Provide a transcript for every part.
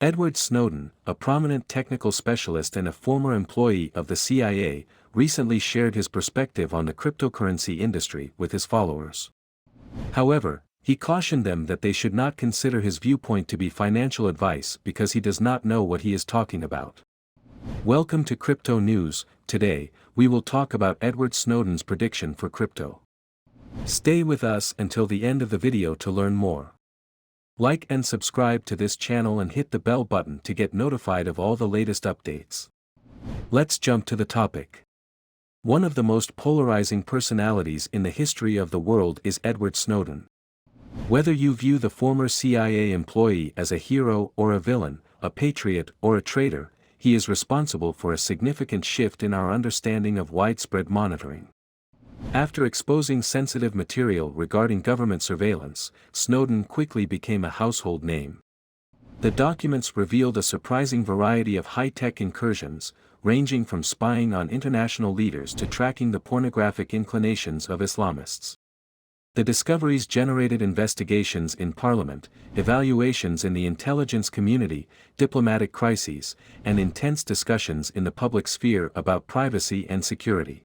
Edward Snowden, a prominent technical specialist and a former employee of the CIA, recently shared his perspective on the cryptocurrency industry with his followers. However, he cautioned them that they should not consider his viewpoint to be financial advice because he does not know what he is talking about. Welcome to Crypto News. Today, we will talk about Edward Snowden's prediction for crypto. Stay with us until the end of the video to learn more. Like and subscribe to this channel and hit the bell button to get notified of all the latest updates. Let's jump to the topic. One of the most polarizing personalities in the history of the world is Edward Snowden. Whether you view the former CIA employee as a hero or a villain, a patriot or a traitor, he is responsible for a significant shift in our understanding of widespread monitoring. After exposing sensitive material regarding government surveillance, Snowden quickly became a household name. The documents revealed a surprising variety of high-tech incursions, ranging from spying on international leaders to tracking the pornographic inclinations of Islamists. The discoveries generated investigations in Parliament, evaluations in the intelligence community, diplomatic crises, and intense discussions in the public sphere about privacy and security.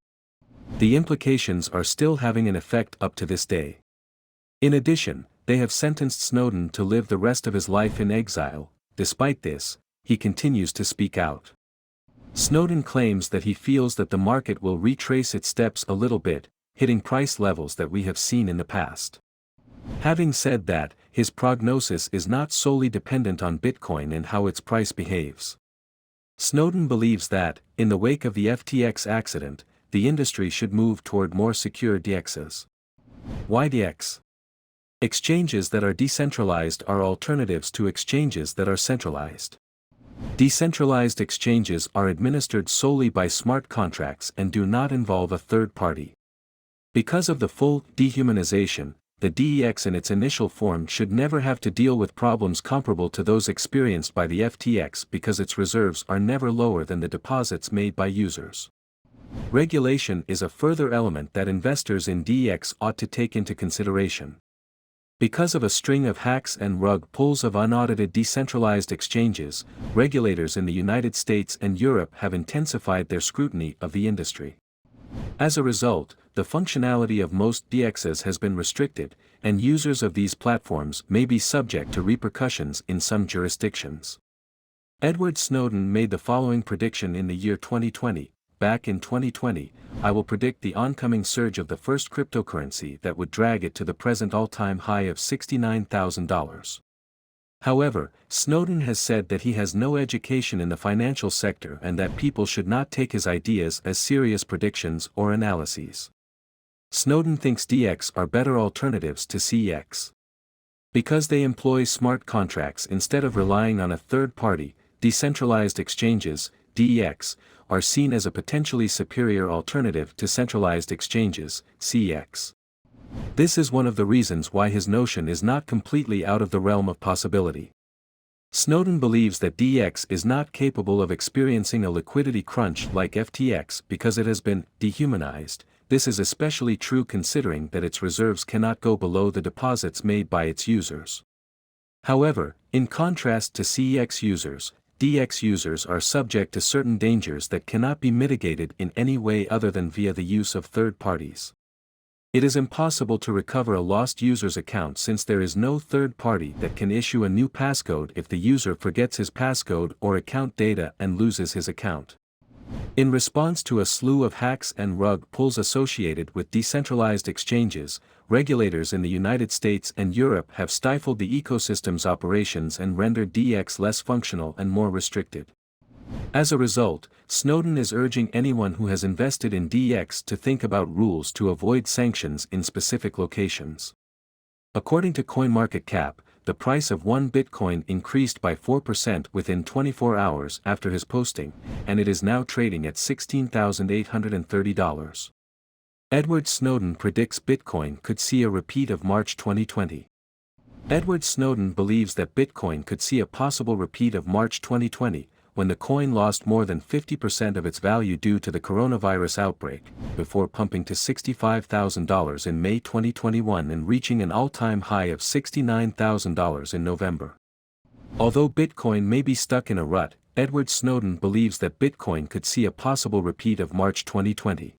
The implications are still having an effect up to this day. In addition, they have sentenced Snowden to live the rest of his life in exile. Despite this, he continues to speak out. Snowden claims that he feels that the market will retrace its steps a little bit, hitting price levels that we have seen in the past. Having said that, his prognosis is not solely dependent on Bitcoin and how its price behaves. Snowden believes that, in the wake of the FTX accident, the industry should move toward more secure DEXs. Why DEX? Exchanges that are decentralized are alternatives to exchanges that are centralized. Decentralized exchanges are administered solely by smart contracts and do not involve a third party. Because of the full dehumanization, the DEX in its initial form should never have to deal with problems comparable to those experienced by the FTX because its reserves are never lower than the deposits made by users. Regulation is a further element that investors in DEX ought to take into consideration. Because of a string of hacks and rug pulls of unaudited decentralized exchanges, regulators in the United States and Europe have intensified their scrutiny of the industry. As a result, the functionality of most DEXs has been restricted, and users of these platforms may be subject to repercussions in some jurisdictions. Edward Snowden made the following prediction in the year 2020. Back in 2020, I will predict the oncoming surge of the first cryptocurrency that would drag it to the present all-time high of $69,000. However, Snowden has said that he has no education in the financial sector and that people should not take his ideas as serious predictions or analyses. Snowden thinks DEX are better alternatives to CEX. Because they employ smart contracts instead of relying on a third party, decentralized exchanges, DEX, are seen as a potentially superior alternative to centralized exchanges, CEX. This is one of the reasons why his notion is not completely out of the realm of possibility. Snowden believes that DEX is not capable of experiencing a liquidity crunch like FTX because it has been dehumanized. This is especially true considering that its reserves cannot go below the deposits made by its users. However, in contrast to CEX users, DEX users are subject to certain dangers that cannot be mitigated in any way other than via the use of third parties. It is impossible to recover a lost user's account since there is no third party that can issue a new passcode if the user forgets his passcode or account data and loses his account. In response to a slew of hacks and rug pulls associated with decentralized exchanges, regulators in the United States and Europe have stifled the ecosystem's operations and rendered DEX less functional and more restricted. As a result, Snowden is urging anyone who has invested in DEX to think about rules to avoid sanctions in specific locations. According to CoinMarketCap, the price of one Bitcoin increased by 4% within 24 hours after his posting, and it is now trading at $16,830. Edward Snowden predicts Bitcoin could see a repeat of March 2020. Edward Snowden believes that Bitcoin could see a possible repeat of March 2020, when the coin lost more than 50% of its value due to the coronavirus outbreak, before pumping to $65,000 in May 2021 and reaching an all-time high of $69,000 in November. Although Bitcoin may be stuck in a rut, Edward Snowden believes that Bitcoin could see a possible repeat of March 2020.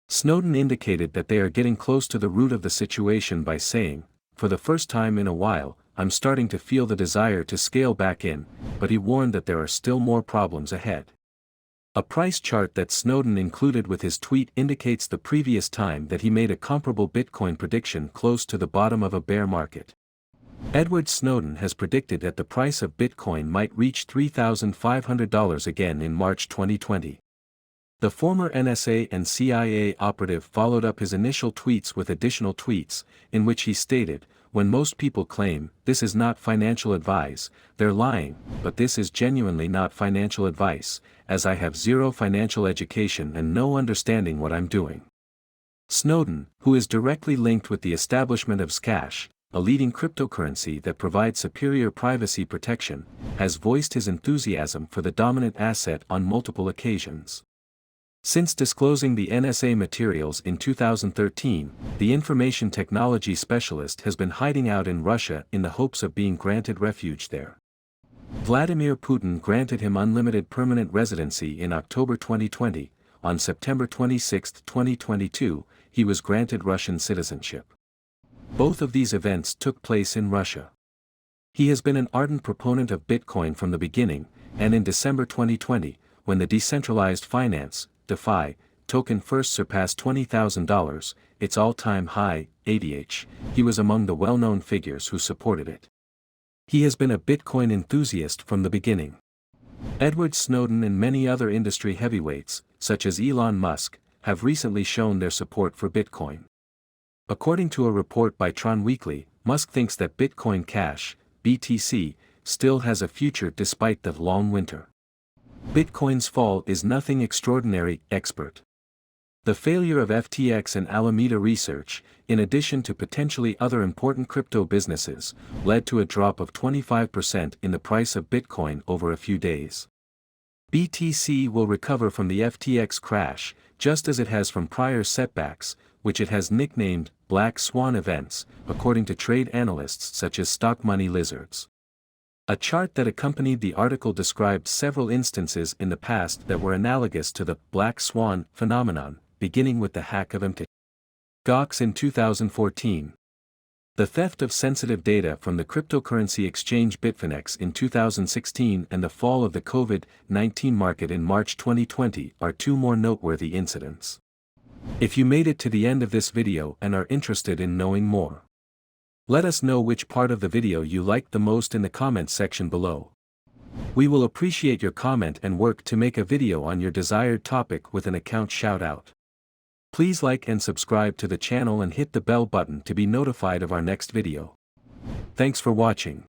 Snowden indicated that they are getting close to the root of the situation by saying, "For the first time in a while, I'm starting to feel the desire to scale back in," but he warned that there are still more problems ahead. A price chart that Snowden included with his tweet indicates the previous time that he made a comparable Bitcoin prediction close to the bottom of a bear market. Edward Snowden has predicted that the price of Bitcoin might reach $3,500 again in March 2020. The former NSA and CIA operative followed up his initial tweets with additional tweets, in which he stated, "When most people claim, this is not financial advice, they're lying, but this is genuinely not financial advice, as I have zero financial education and no understanding what I'm doing." Snowden, who is directly linked with the establishment of Zcash, a leading cryptocurrency that provides superior privacy protection, has voiced his enthusiasm for the dominant asset on multiple occasions. Since disclosing the NSA materials in 2013, the information technology specialist has been hiding out in Russia in the hopes of being granted refuge there. Vladimir Putin granted him unlimited permanent residency in October 2020. On September 26, 2022, he was granted Russian citizenship. Both of these events took place in Russia. He has been an ardent proponent of Bitcoin from the beginning, and in December 2020, when the decentralized finance DeFi token first surpassed $20,000, its all-time high, ADH, he was among the well-known figures who supported it. He has been a Bitcoin enthusiast from the beginning. Edward Snowden and many other industry heavyweights, such as Elon Musk, have recently shown their support for Bitcoin. According to a report by Tron Weekly, Musk thinks that Bitcoin Cash, BTC, still has a future despite the long winter. Bitcoin's fall is nothing extraordinary, expert. The failure of FTX and Alameda Research, in addition to potentially other important crypto businesses, led to a drop of 25% in the price of Bitcoin over a few days. BTC will recover from the FTX crash, just as it has from prior setbacks, which it has nicknamed Black Swan events, according to trade analysts such as Stock Money Lizards. A chart that accompanied the article described several instances in the past that were analogous to the Black Swan phenomenon, beginning with the hack of Mt. Gox in 2014. The theft of sensitive data from the cryptocurrency exchange Bitfinex in 2016 and the fall of the COVID-19 market in March 2020 are two more noteworthy incidents. If you made it to the end of this video and are interested in knowing more, let us know which part of the video you liked the most in the comments section below. We will appreciate your comment and work to make a video on your desired topic with an account shout-out. Please like and subscribe to the channel and hit the bell button to be notified of our next video. Thanks for watching.